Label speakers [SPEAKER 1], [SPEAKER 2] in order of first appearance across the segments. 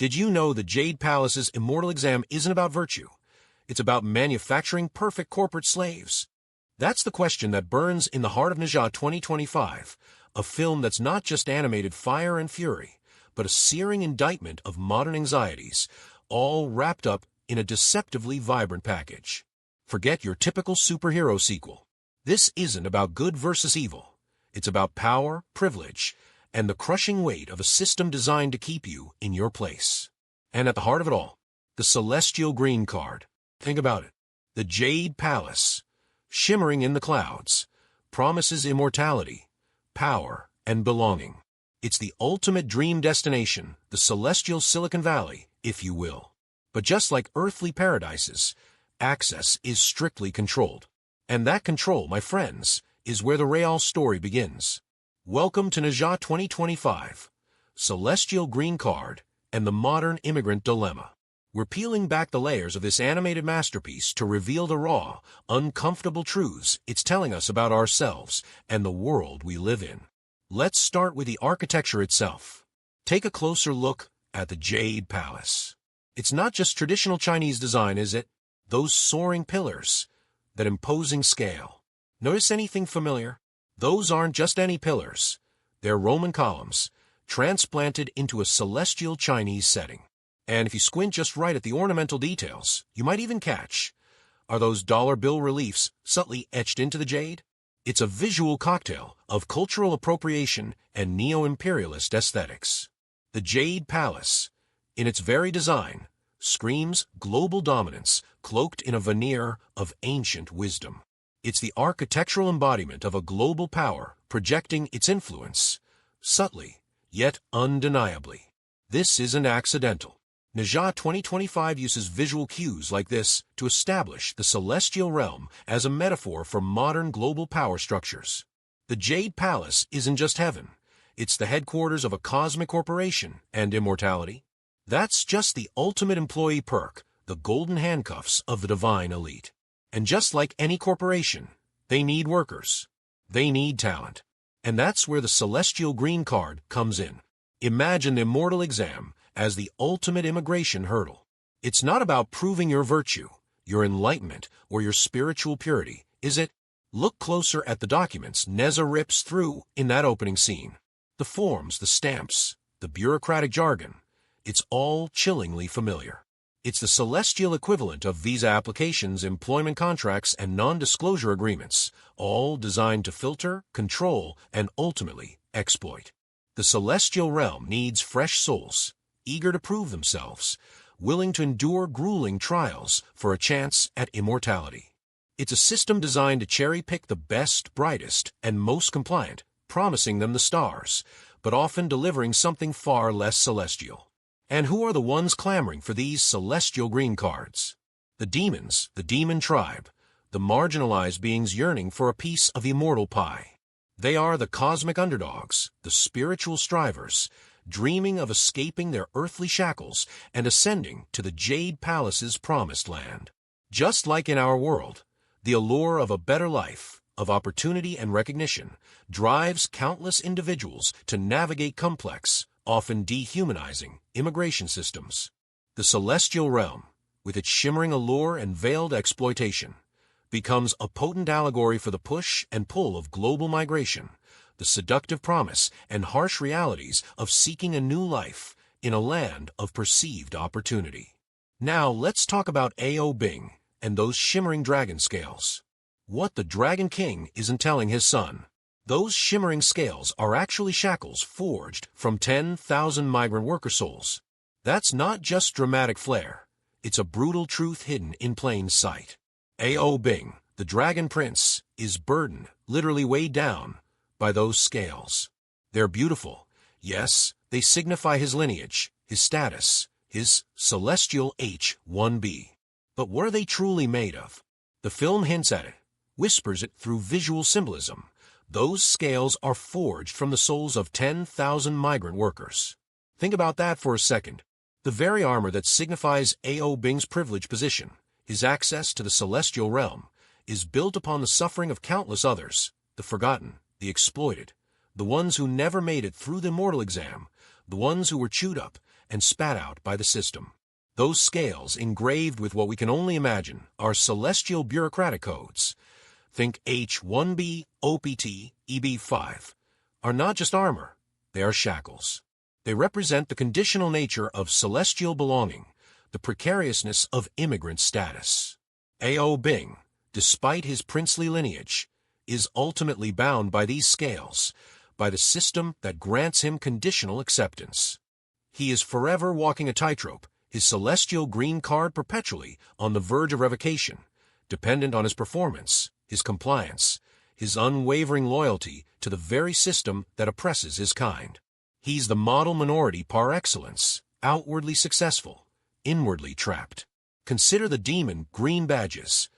[SPEAKER 1] Did you know the Jade Palace's immortal exam isn't about virtue? It's about manufacturing perfect corporate slaves. That's the question that burns in the heart of Ne Zha 2025, a film that's not just animated fire and fury, but a searing indictment of modern anxieties, all wrapped up in a deceptively vibrant package. Forget your typical superhero sequel. This isn't about good versus evil. It's about power, privilege, and the crushing weight of a system designed to keep you in your place. And at the heart of it all, the celestial green card. Think about it. The Jade Palace, shimmering in the clouds, promises immortality, power, and belonging. It's the ultimate dream destination, the celestial Silicon Valley, if you will. But just like earthly paradises, access is strictly controlled. And that control, my friends, is where the real story begins. Welcome to Ne Zha 2025, Celestial Green Card, and the Modern Immigrant Dilemma. We're peeling back the layers of this animated masterpiece to reveal the raw, uncomfortable truths it's telling us about ourselves and the world we live in. Let's start with the architecture itself. Take a closer look at the Jade Palace. It's not just traditional Chinese design, is it? Those soaring pillars, that imposing scale. Notice anything familiar? Those aren't just any pillars. They're Roman columns, transplanted into a celestial Chinese setting. And if you squint just right at the ornamental details, you might even catch, are those dollar bill reliefs subtly etched into the jade? It's a visual cocktail of cultural appropriation and neo-imperialist aesthetics. The Jade Palace, in its very design, screams global dominance cloaked in a veneer of ancient wisdom. It's the architectural embodiment of a global power projecting its influence, subtly, yet undeniably. This isn't accidental. Ne Zha 2025 uses visual cues like this to establish the celestial realm as a metaphor for modern global power structures. The Jade Palace isn't just heaven. It's the headquarters of a cosmic corporation and immortality. That's just the ultimate employee perk, the golden handcuffs of the divine elite. And just like any corporation, they need workers. They need talent. And that's where the celestial green card comes in. Imagine the immortal exam as the ultimate immigration hurdle. It's not about proving your virtue, your enlightenment, or your spiritual purity, is it? Look closer at the documents Ne Zha rips through in that opening scene. The forms, the stamps, the bureaucratic jargon. It's all chillingly familiar. It's the celestial equivalent of visa applications, employment contracts, and non-disclosure agreements, all designed to filter, control, and ultimately exploit. The celestial realm needs fresh souls, eager to prove themselves, willing to endure grueling trials for a chance at immortality. It's a system designed to cherry-pick the best, brightest, and most compliant, promising them the stars, but often delivering something far less celestial. And who are the ones clamoring for these celestial green cards? The demons, the demon tribe, the marginalized beings yearning for a piece of immortal pie. They are the cosmic underdogs, the spiritual strivers, dreaming of escaping their earthly shackles and ascending to the Jade Palace's promised land. Just like in our world, the allure of a better life, of opportunity and recognition, drives countless individuals to navigate complex, often dehumanizing, immigration systems. The celestial realm, with its shimmering allure and veiled exploitation, becomes a potent allegory for the push and pull of global migration, the seductive promise and harsh realities of seeking a new life in a land of perceived opportunity. Now let's talk about A.O. Bing and those shimmering dragon scales. What the Dragon King isn't telling his son. Those shimmering scales are actually shackles forged from 10,000 migrant worker souls. That's not just dramatic flair. It's a brutal truth hidden in plain sight. A.O. Bing, the Dragon Prince, is burdened, literally weighed down, by those scales. They're beautiful. Yes, they signify his lineage, his status, his celestial H-1B. But what are they truly made of? The film hints at it, whispers it through visual symbolism. Those scales are forged from the souls of 10,000 migrant workers. Think about that for a second. The very armor that signifies A.O. Bing's privileged position, his access to the celestial realm, is built upon the suffering of countless others, the forgotten, the exploited, the ones who never made it through the immortal exam, the ones who were chewed up and spat out by the system. Those scales, engraved with what we can only imagine, are celestial bureaucratic codes. Think H1B, OPT, EB5, are not just armor, they are shackles. They represent the conditional nature of celestial belonging, the precariousness of immigrant status. A.O. Bing, despite his princely lineage, is ultimately bound by these scales, by the system that grants him conditional acceptance. He is forever walking a tightrope, his celestial green card perpetually on the verge of revocation, dependent on his performance, his compliance, his unwavering loyalty to the very system that oppresses his kind. He's the model minority par excellence, outwardly successful, inwardly trapped. Consider the demon green badges,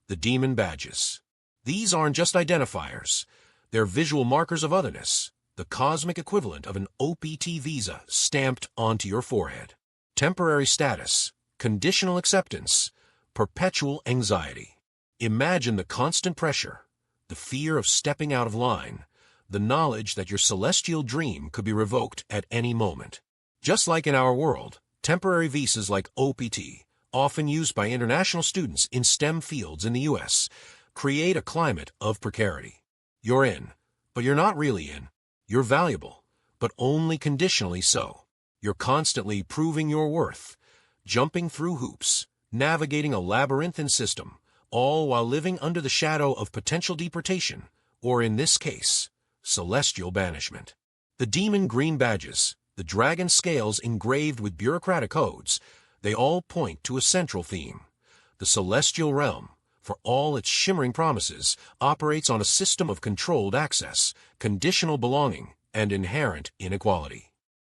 [SPEAKER 1] the demon badges. These aren't just identifiers, they're visual markers of otherness, the cosmic equivalent of an OPT visa stamped onto your forehead. Temporary status, conditional acceptance, perpetual anxiety. Imagine the constant pressure, the fear of stepping out of line, the knowledge that your celestial dream could be revoked at any moment. Just like in our world, temporary visas like OPT, often used by international students in STEM fields in the U.S., create a climate of precarity. You're in, but you're not really in. You're valuable, but only conditionally so. You're constantly proving your worth, jumping through hoops, navigating a labyrinthine system, all while living under the shadow of potential deportation, or in this case, celestial banishment. The demon green badges, the dragon scales engraved with bureaucratic codes, they all point to a central theme. The celestial realm, for all its shimmering promises, operates on a system of controlled access, conditional belonging, and inherent inequality.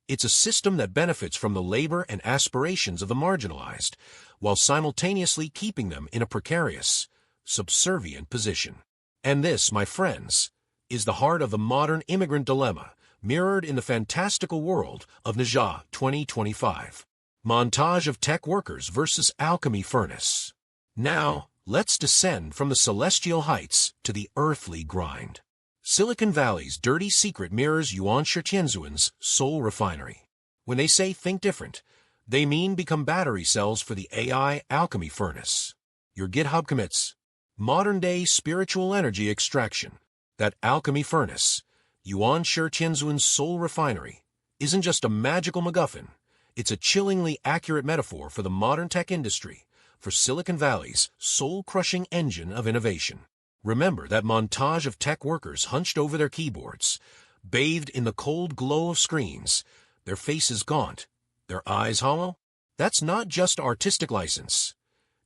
[SPEAKER 1] It's a system that benefits from the labor and aspirations of the marginalized, while simultaneously keeping them in a precarious, subservient position. And this, my friends, is the heart of the modern immigrant dilemma, mirrored in the fantastical world of Ne Zha 2025. Montage of tech workers versus alchemy furnace. Now, let's descend from the celestial heights to the earthly grind. Silicon Valley's dirty secret mirrors Yuan Shitianzuan's soul refinery. When they say think different, they mean become battery cells for the AI alchemy furnace. Your GitHub commits. Modern-day spiritual energy extraction. That alchemy furnace, Yuan Shitianzuan's soul refinery, isn't just a magical MacGuffin. It's a chillingly accurate metaphor for the modern tech industry, for Silicon Valley's soul-crushing engine of innovation. Remember that montage of tech workers hunched over their keyboards, bathed in the cold glow of screens, their faces gaunt, their eyes hollow? That's not just artistic license.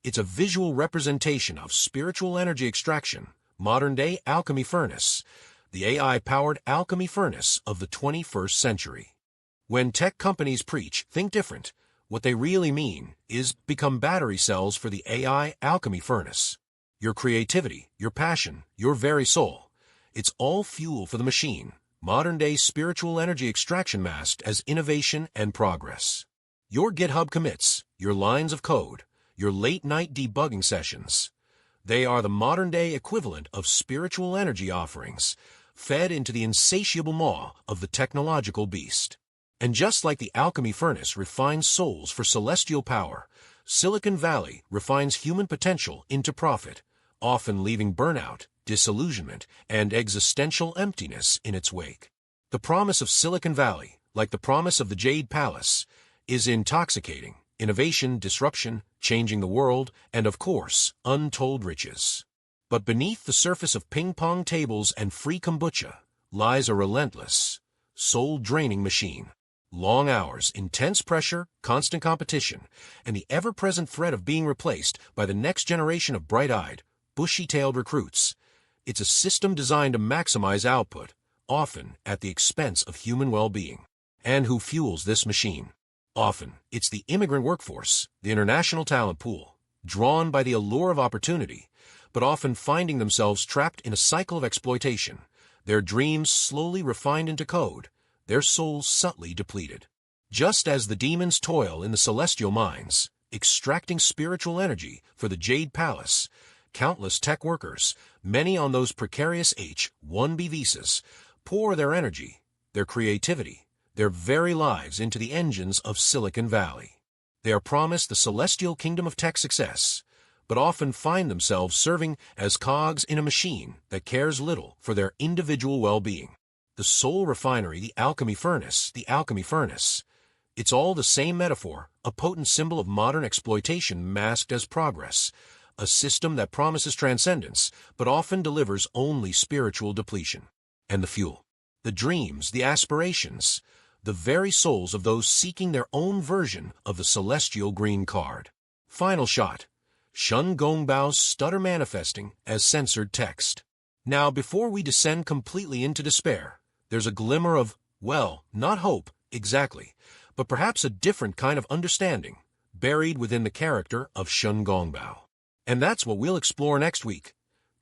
[SPEAKER 1] It's a visual representation of spiritual energy extraction, modern-day alchemy furnace, the AI-powered alchemy furnace of the 21st century. When tech companies preach think different, what they really mean is become battery cells for the AI alchemy furnace. Your creativity, your passion, your very soul. It's all fuel for the machine, modern-day spiritual energy extraction masked as innovation and progress. Your GitHub commits, your lines of code, your late-night debugging sessions. They are the modern-day equivalent of spiritual energy offerings, fed into the insatiable maw of the technological beast. And just like the alchemy furnace refines souls for celestial power, Silicon Valley refines human potential into profit, often leaving burnout, disillusionment, and existential emptiness in its wake. The promise of Silicon Valley, like the promise of the Jade Palace, is intoxicating: innovation, disruption, changing the world, and of course, untold riches. But beneath the surface of ping-pong tables and free kombucha lies a relentless, soul-draining machine. Long hours, intense pressure, constant competition, and the ever-present threat of being replaced by the next generation of bright-eyed, bushy-tailed recruits. It's a system designed to maximize output, often at the expense of human well-being. And who fuels this machine? Often, it's the immigrant workforce, the international talent pool, drawn by the allure of opportunity, but often finding themselves trapped in a cycle of exploitation, their dreams slowly refined into code, their souls subtly depleted. Just as the demons toil in the celestial mines, extracting spiritual energy for the Jade Palace, countless tech workers, many on those precarious H-1B visas, pour their energy, their creativity, their very lives into the engines of Silicon Valley. They are promised the celestial kingdom of tech success, but often find themselves serving as cogs in a machine that cares little for their individual well-being. The soul refinery, the alchemy furnace, It's all the same metaphor, a potent symbol of modern exploitation masked as progress, a system that promises transcendence, but often delivers only spiritual depletion. And the fuel, the dreams, the aspirations, the very souls of those seeking their own version of the celestial green card. Final shot. Shun Gongbao's stutter manifesting as censored text. Now, before we descend completely into despair, there's a glimmer of, well, not hope, exactly, but perhaps a different kind of understanding, buried within the character of Shun Gongbao. And that's what we'll explore next week.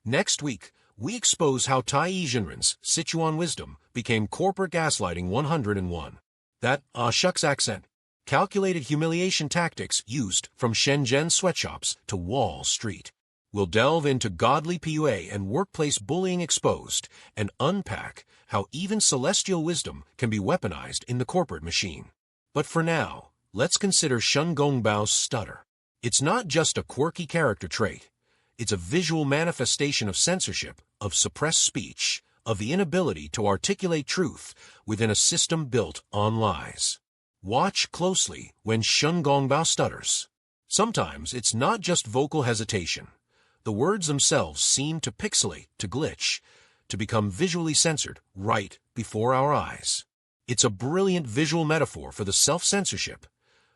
[SPEAKER 1] Next week, we expose how Tai Jinren's Sichuan wisdom became corporate gaslighting 101. That shucks accent. Calculated humiliation tactics used from Shenzhen sweatshops to Wall Street. We'll delve into godly PUA and workplace bullying exposed, and unpack how even celestial wisdom can be weaponized in the corporate machine. But for now, let's consider Shun Gongbao's stutter. It's not just a quirky character trait. It's a visual manifestation of censorship, of suppressed speech, of the inability to articulate truth within a system built on lies. Watch closely when Shun Gongbao stutters. Sometimes it's not just vocal hesitation. The words themselves seem to pixelate, to glitch, to become visually censored right before our eyes. It's a brilliant visual metaphor for the self-censorship,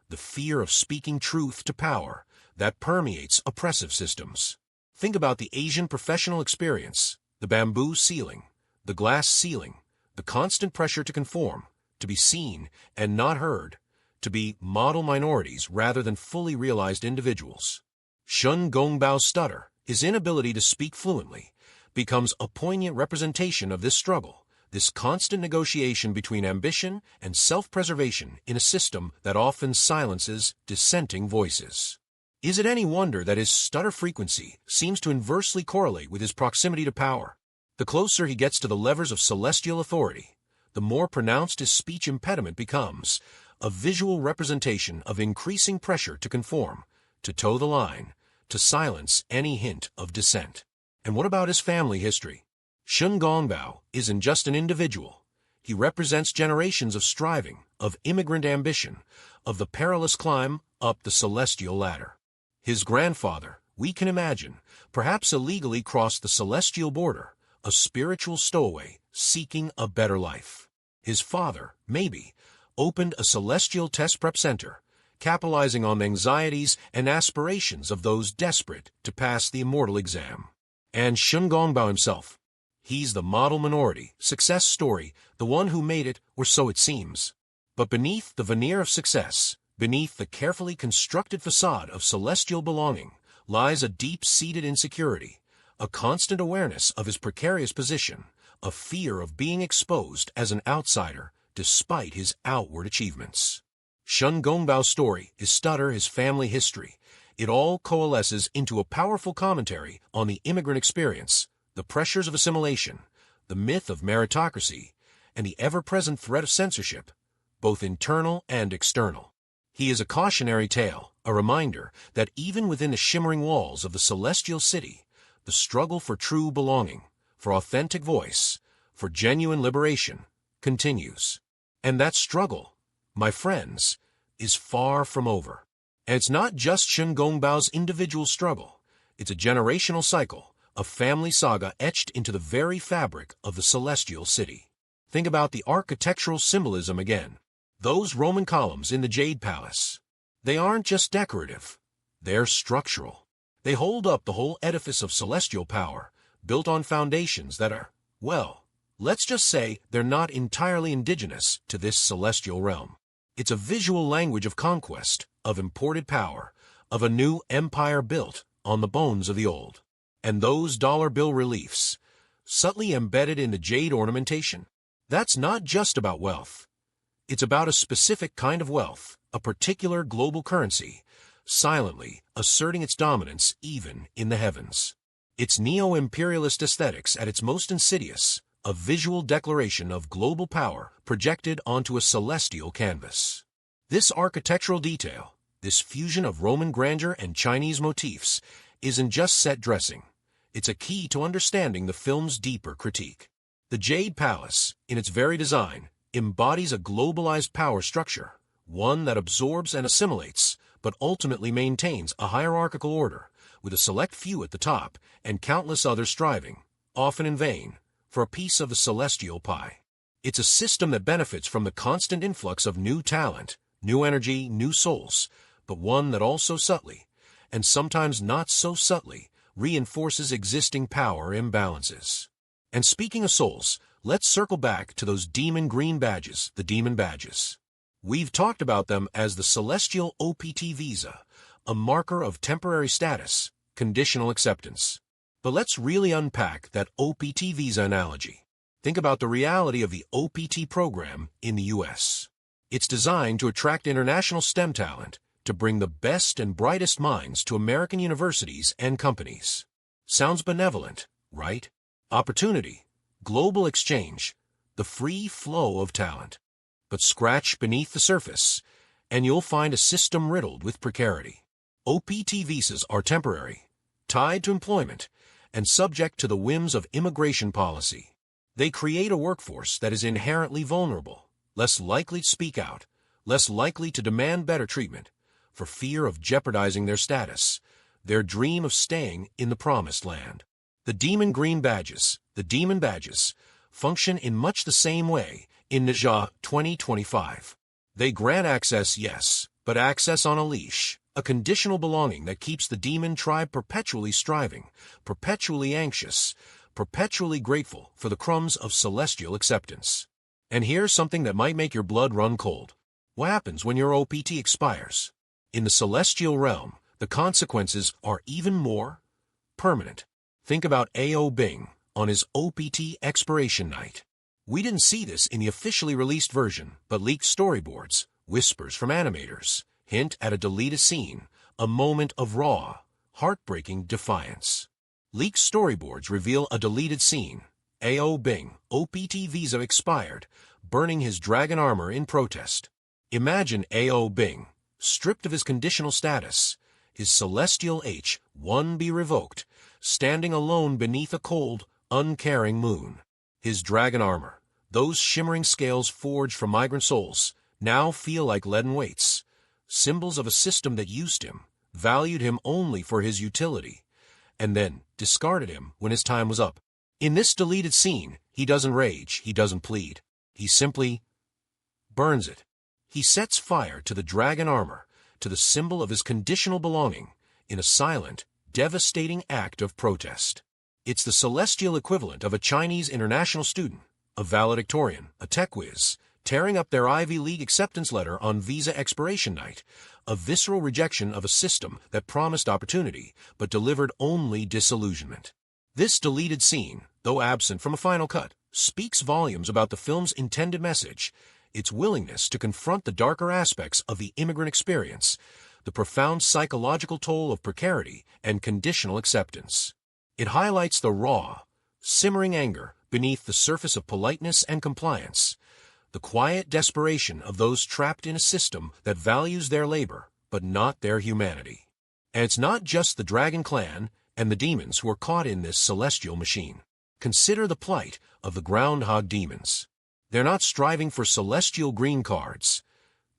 [SPEAKER 1] the fear of speaking truth to power that permeates oppressive systems. Think about the Asian professional experience, the bamboo ceiling, the glass ceiling, the constant pressure to conform, to be seen and not heard, to be model minorities rather than fully realized individuals. Shun Gongbao's stutter, his inability to speak fluently, becomes a poignant representation of this struggle, this constant negotiation between ambition and self-preservation in a system that often silences dissenting voices. Is it any wonder that his stutter frequency seems to inversely correlate with his proximity to power? The closer he gets to the levers of celestial authority, the more pronounced his speech impediment becomes, a visual representation of increasing pressure to conform, to toe the line, to silence any hint of dissent. And what about his family history? Shun Gongbao isn't just an individual. He represents generations of striving, of immigrant ambition, of the perilous climb up the celestial ladder. His grandfather, we can imagine, perhaps illegally crossed the celestial border, a spiritual stowaway seeking a better life. His father, maybe, opened a celestial test prep center, capitalizing on the anxieties and aspirations of those desperate to pass the immortal exam. And Shun Gongbao himself, he's the model minority, success story, the one who made it, or so it seems. But beneath the veneer of success, beneath the carefully constructed facade of celestial belonging, lies a deep-seated insecurity, a constant awareness of his precarious position, a fear of being exposed as an outsider despite his outward achievements. Shun Gongbao's story, his stutter, his family history, it all coalesces into a powerful commentary on the immigrant experience, the pressures of assimilation, the myth of meritocracy, and the ever-present threat of censorship, both internal and external. He is a cautionary tale, a reminder that even within the shimmering walls of the celestial city, the struggle for true belonging, for authentic voice, for genuine liberation, continues. And that struggle, my friends, is far from over. And it's not just Shun Gongbao's individual struggle. It's a generational cycle, a family saga etched into the very fabric of the celestial city. Think about the architectural symbolism again. Those Roman columns in the Jade Palace. They aren't just decorative. They're structural. They hold up the whole edifice of celestial power, built on foundations that are, well, let's just say they're not entirely indigenous to this celestial realm. It's a visual language of conquest, of imported power, of a new empire built on the bones of the old. And those dollar bill reliefs, subtly embedded in the jade ornamentation, that's not just about wealth. It's about a specific kind of wealth, a particular global currency, silently asserting its dominance even in the heavens. It's neo-imperialist aesthetics at its most insidious, a visual declaration of global power projected onto a celestial canvas. This architectural detail, this fusion of Roman grandeur and Chinese motifs, isn't just set dressing. It's a key to understanding the film's deeper critique. The Jade Palace, in its very design, embodies a globalized power structure, one that absorbs and assimilates, but ultimately maintains a hierarchical order, with a select few at the top and countless others striving, often in vain, for a piece of the celestial pie. It's a system that benefits from the constant influx of new talent, new energy, new souls, but one that also subtly, and sometimes not so subtly, reinforces existing power imbalances. And speaking of souls, let's circle back to those demon green badges, the demon badges. We've talked about them as the celestial OPT visa, a marker of temporary status, conditional acceptance. But let's really unpack that OPT visa analogy. Think about the reality of the OPT program in the U.S. It's designed to attract international STEM talent, to bring the best and brightest minds to American universities and companies. Sounds benevolent, right? Opportunity, global exchange, the free flow of talent. But scratch beneath the surface, and you'll find a system riddled with precarity. OPT visas are temporary, tied to employment, and subject to the whims of immigration policy. They create a workforce that is inherently vulnerable, less likely to speak out, less likely to demand better treatment, for fear of jeopardizing their status, their dream of staying in the promised land. The demon green badges, the demon badges, function in much the same way in Ne Zha 2025. They grant access, yes, but access on a leash, a conditional belonging that keeps the demon tribe perpetually striving, perpetually anxious, perpetually grateful for the crumbs of celestial acceptance. And here's something that might make your blood run cold. What happens when your OPT expires? In the celestial realm, the consequences are even more permanent. Think about A.O. Bing on his OPT expiration night. We didn't see this in the officially released version, but leaked storyboards, whispers from animators, hint at a deleted scene, a moment of raw, heartbreaking defiance. Leaked storyboards reveal a deleted scene. A.O. Bing, OPT visa expired, burning his dragon armor in protest. Imagine A.O. Bing, stripped of his conditional status, his celestial H-1B revoked, standing alone beneath a cold, uncaring moon. His dragon armor, those shimmering scales forged from migrant souls, now feel like leaden weights, symbols of a system that used him, valued him only for his utility, and then discarded him when his time was up. In this deleted scene, he doesn't rage, he doesn't plead. He simply burns it. He sets fire to the dragon armor, to the symbol of his conditional belonging, in a silent, devastating act of protest. It's the celestial equivalent of a Chinese international student, a valedictorian, a tech whiz, tearing up their Ivy League acceptance letter on visa expiration night, a visceral rejection of a system that promised opportunity but delivered only disillusionment. This deleted scene, though absent from a final cut, speaks volumes about the film's intended message, its willingness to confront the darker aspects of the immigrant experience, the profound psychological toll of precarity and conditional acceptance. It highlights the raw, simmering anger beneath the surface of politeness and compliance, the quiet desperation of those trapped in a system that values their labor but not their humanity. And it's not just the Dragon Clan and the demons who are caught in this celestial machine. Consider the plight of the groundhog demons. They're not striving for celestial green cards.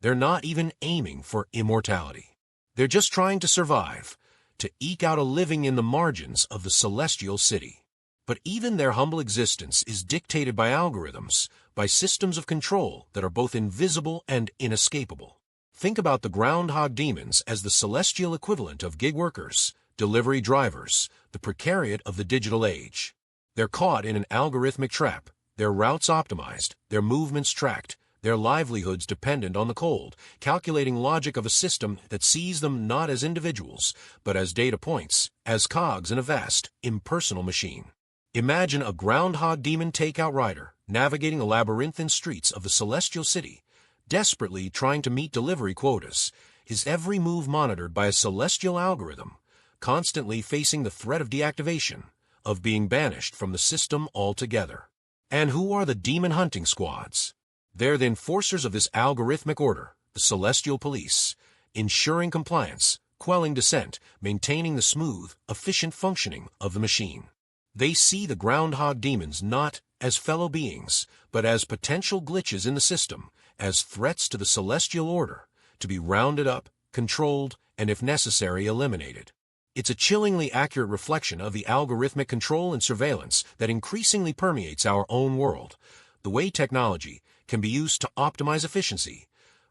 [SPEAKER 1] They're not even aiming for immortality. They're just trying to survive, to eke out a living in the margins of the celestial city. But even their humble existence is dictated by algorithms, by systems of control that are both invisible and inescapable. Think about the groundhog demons as the celestial equivalent of gig workers, delivery drivers, the precariat of the digital age. They're caught in an algorithmic trap, their routes optimized, their movements tracked, their livelihoods dependent on the cold, calculating logic of a system that sees them not as individuals, but as data points, as cogs in a vast, impersonal machine. Imagine a groundhog demon takeout rider navigating the labyrinthine streets of the celestial city, desperately trying to meet delivery quotas, his every move monitored by a celestial algorithm, constantly facing the threat of deactivation, of being banished from the system altogether. And who are the demon hunting squads? They're the enforcers of this algorithmic order, the celestial police, ensuring compliance, quelling dissent, maintaining the smooth, efficient functioning of the machine. They see the groundhog demons not as fellow beings, but as potential glitches in the system, as threats to the celestial order, to be rounded up, controlled, and if necessary, eliminated. It's a chillingly accurate reflection of the algorithmic control and surveillance that increasingly permeates our own world, the way technology can be used to optimize efficiency,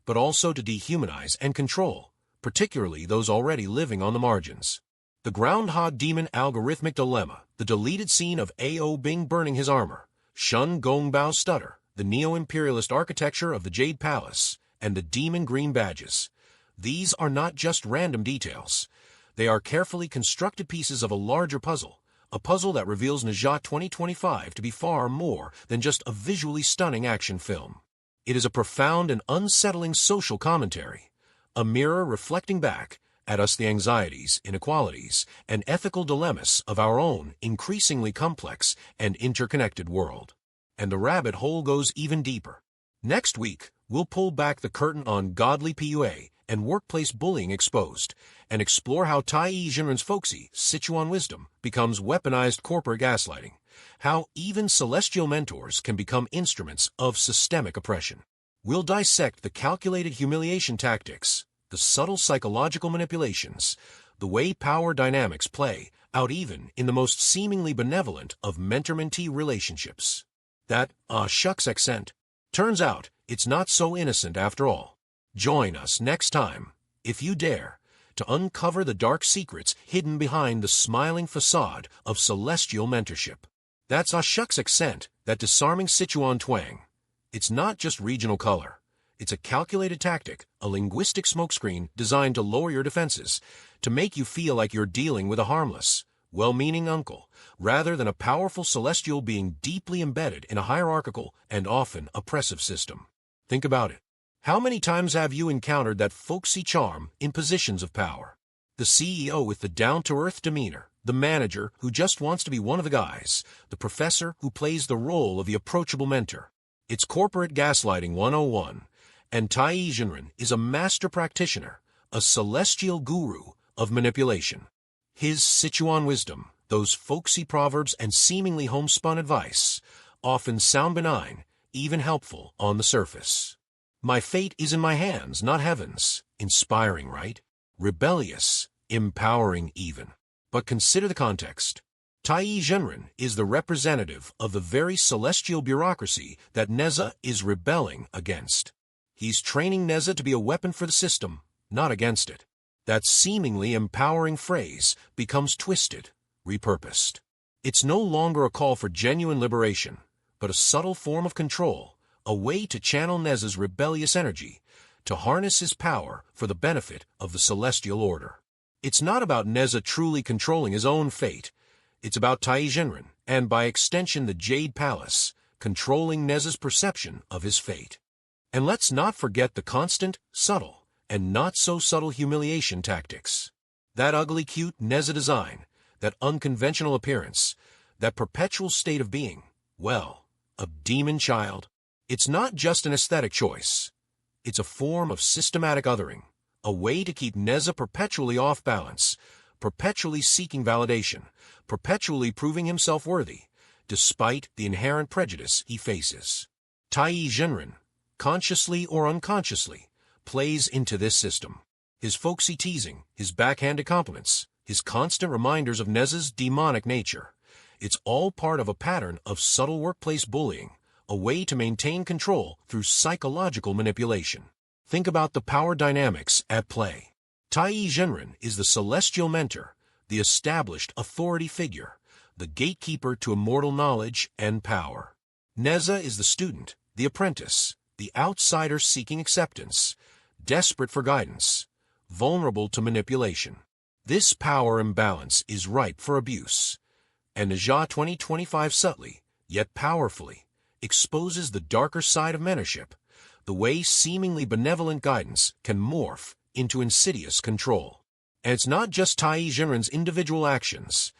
[SPEAKER 1] but also to dehumanize and control, particularly those already living on the margins. The groundhog demon algorithmic dilemma, the deleted scene of A.O. Bing burning his armor, Shun Gongbao stutter, the neo-imperialist architecture of the Jade Palace, and the demon green badges. These are not just random details. They are carefully constructed pieces of a larger puzzle, a puzzle that reveals Ne Zha 2025 to be far more than just a visually stunning action film. It is a profound and unsettling social commentary, a mirror reflecting back at us the anxieties, inequalities, and ethical dilemmas of our own increasingly complex and interconnected world. And the rabbit hole goes even deeper. Next week, we'll pull back the curtain on godly PUA and workplace bullying exposed, and explore how Tai Jinren's folksy Sichuan wisdom becomes weaponized corporate gaslighting, how even celestial mentors can become instruments of systemic oppression. We'll dissect the calculated humiliation tactics, the subtle psychological manipulations, the way power dynamics play out even in the most seemingly benevolent of mentor-mentee relationships. That shucks accent. Turns out it's not so innocent after all. Join us next time, if you dare, to uncover the dark secrets hidden behind the smiling facade of celestial mentorship. That's shucks accent, that disarming Sichuan twang. It's not just regional color. It's a calculated tactic, a linguistic smokescreen designed to lower your defenses, to make you feel like you're dealing with a harmless, well-meaning uncle, rather than a powerful celestial being deeply embedded in a hierarchical and often oppressive system. Think about it. How many times have you encountered that folksy charm in positions of power? The CEO with the down-to-earth demeanor, the manager who just wants to be one of the guys, the professor who plays the role of the approachable mentor. It's corporate gaslighting 101. And Tai Jinren is a master practitioner, a celestial guru of manipulation. His Sichuan wisdom, those folksy proverbs and seemingly homespun advice, often sound benign, even helpful on the surface. My fate is in my hands, not heaven's. Inspiring, right? Rebellious, empowering even. But consider the context. Tai Jinren is the representative of the very celestial bureaucracy that Ne Zha is rebelling against. He's training Ne Zha to be a weapon for the system, not against it. That seemingly empowering phrase becomes twisted, repurposed. It's no longer a call for genuine liberation, but a subtle form of control, a way to channel Ne Zha's rebellious energy, to harness his power for the benefit of the celestial order. It's not about Ne Zha truly controlling his own fate. It's about Tai Jinren, and by extension the Jade Palace, controlling Ne Zha's perception of his fate. And let's not forget the constant, subtle, and not-so-subtle humiliation tactics. That ugly cute Ne Zha design, that unconventional appearance, that perpetual state of being, well, a demon child. It's not just an aesthetic choice. It's a form of systematic othering, a way to keep Ne Zha perpetually off balance, perpetually seeking validation, perpetually proving himself worthy, despite the inherent prejudice he faces. Tai Jinren, consciously or unconsciously, plays into this system. His folksy teasing, his backhanded compliments, his constant reminders of Ne Zha's demonic nature. It's all part of a pattern of subtle workplace bullying, a way to maintain control through psychological manipulation. Think about the power dynamics at play. Tai Jinren is the celestial mentor, the established authority figure, the gatekeeper to immortal knowledge and power. Ne Zha is the student, the apprentice, the outsider seeking acceptance, desperate for guidance, vulnerable to manipulation. This power imbalance is ripe for abuse, and Ne Zha 2025 subtly, yet powerfully, exposes the darker side of mentorship, the way seemingly benevolent guidance can morph into insidious control. And it's not just Tai Jinren's individual actions.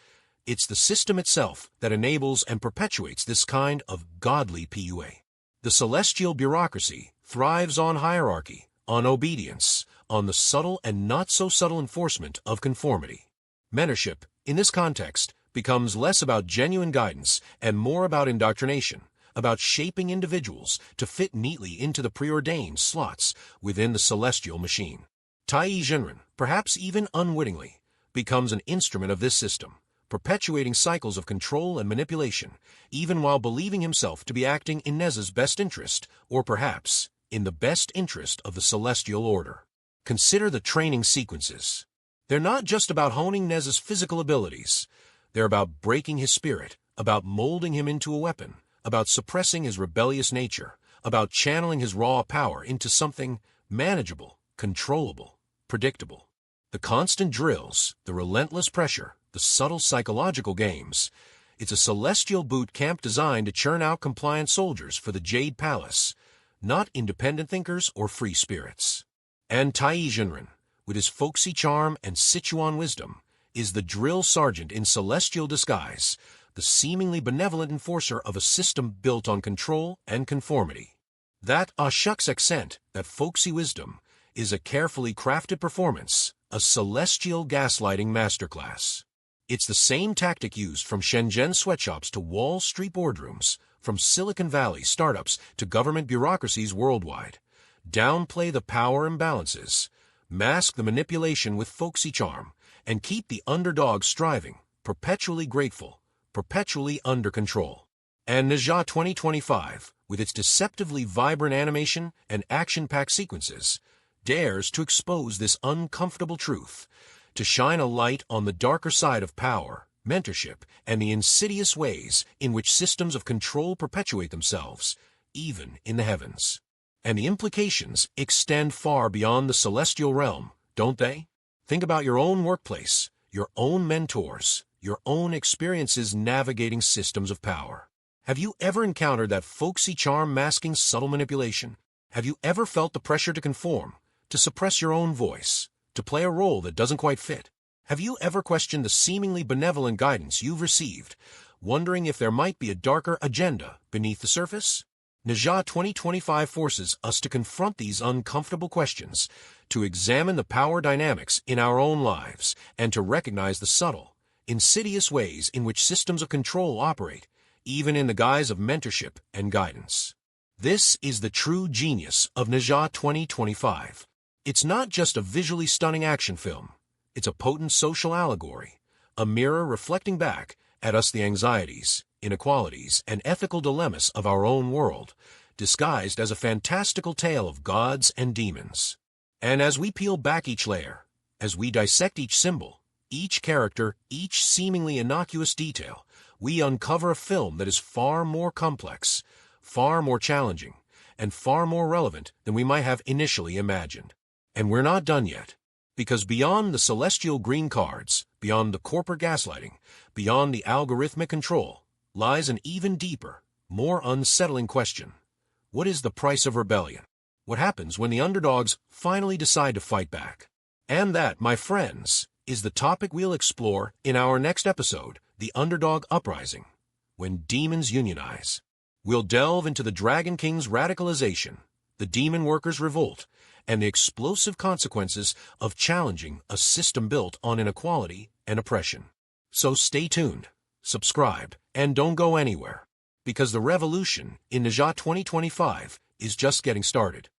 [SPEAKER 1] It's the system itself that enables and perpetuates this kind of godly PUA. The celestial bureaucracy thrives on hierarchy, on obedience, on the subtle and not-so-subtle enforcement of conformity. Mentorship, in this context, becomes less about genuine guidance and more about indoctrination, about shaping individuals to fit neatly into the preordained slots within the celestial machine. Tai Jinren, perhaps even unwittingly, becomes an instrument of this system, perpetuating cycles of control and manipulation, even while believing himself to be acting in Ne Zha's best interest, or perhaps in the best interest of the celestial order. Consider the training sequences. They're not just about honing Ne Zha's physical abilities. They're about breaking his spirit, about molding him into a weapon, about suppressing his rebellious nature, about channeling his raw power into something manageable, controllable, predictable. The constant drills, the relentless pressure, the subtle psychological games. It's a celestial boot camp designed to churn out compliant soldiers for the Jade Palace, not independent thinkers or free spirits. And Tai Jinren, with his folksy charm and Sichuan wisdom, is the drill sergeant in celestial disguise, the seemingly benevolent enforcer of a system built on control and conformity. That shucks accent, that folksy wisdom, is a carefully crafted performance, a celestial gaslighting masterclass. It's the same tactic used from Shenzhen sweatshops to Wall Street boardrooms, from Silicon Valley startups to government bureaucracies worldwide. Downplay the power imbalances, mask the manipulation with folksy charm, and keep the underdog striving, perpetually grateful, perpetually under control. And Ne Zha 2025, with its deceptively vibrant animation and action-packed sequences, dares to expose this uncomfortable truth, to shine a light on the darker side of power, mentorship, and the insidious ways in which systems of control perpetuate themselves, even in the heavens. And the implications extend far beyond the celestial realm, don't they? Think about your own workplace, your own mentors, your own experiences navigating systems of power. Have you ever encountered that folksy charm masking subtle manipulation? Have you ever felt the pressure to conform, to suppress your own voice, to play a role that doesn't quite fit? Have you ever questioned the seemingly benevolent guidance you've received, wondering if there might be a darker agenda beneath the surface? Ne Zha 2025 forces us to confront these uncomfortable questions, to examine the power dynamics in our own lives, and to recognize the subtle, insidious ways in which systems of control operate, even in the guise of mentorship and guidance. This is the true genius of Ne Zha 2025. It's not just a visually stunning action film. It's a potent social allegory, a mirror reflecting back at us the anxieties, inequalities, and ethical dilemmas of our own world, disguised as a fantastical tale of gods and demons. And as we peel back each layer, as we dissect each symbol, each character, each seemingly innocuous detail, we uncover a film that is far more complex, far more challenging, and far more relevant than we might have initially imagined. And we're not done yet, because beyond the celestial green cards, beyond the corporate gaslighting, beyond the algorithmic control, lies an even deeper, more unsettling question. What is the price of rebellion? What happens when the underdogs finally decide to fight back? And that, my friends, is the topic we'll explore in our next episode, The Underdog Uprising, when demons unionize. We'll delve into the Dragon King's radicalization, the demon workers' revolt, and the explosive consequences of challenging a system built on inequality and oppression. So stay tuned, subscribe, and don't go anywhere, because the revolution in Ne Zha 2025 is just getting started.